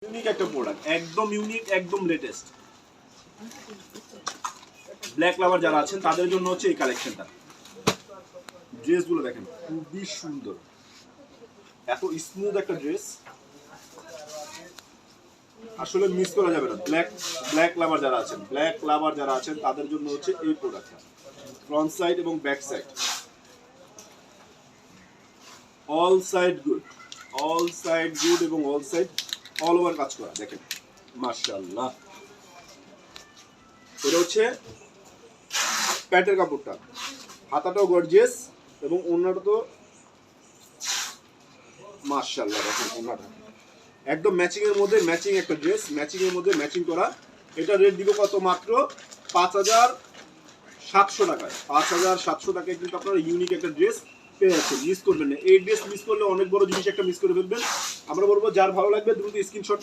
Unique একটা product, একদম unique, একদম লেটেস্ট। ব্ল্যাক লাভার যারা আছেন তাদের জন্য হচ্ছে এই কালেকশনটা। ড্রেসগুলো দেখেন খুবই সুন্দর, এত স্মুথ একটা ড্রেস, আসলে মিস করা যাবে না। ব্ল্যাক লাভার যারা আছেন তাদের জন্য হচ্ছে এই প্রোডাক্টটা। ফ্রন্ট সাইড এবং back side all side good এবং অল সাইড অল ওভার কাজ করা। দেখেন মাশাআল্লাহ, এটা হচ্ছে প্যান্টের কাপড়টা, হাতাটাও গর্জিয়াস এবং ওড়নাটা তো মাশাআল্লাহ। দেখেন ওড়নাটা একদম ম্যাচিং এর মধ্যে, ম্যাচিং একটা ড্রেস, ম্যাচিং এর মধ্যে ম্যাচিং করা। এটা রেট দিব কত? মাত্র 5700 টাকায়। 5700 টাকায় কিন্তু আপনারা ইউনিক একটা ড্রেস পেয়ে যাচ্ছেন। মিস করবেন না, এই ড্রেস মিস করলে অনেক বড় জিনিস একটা মিস করে ফেলবেন। আমরা বলবো যার ভালো লাগবে দ্রুত স্ক্রিনশট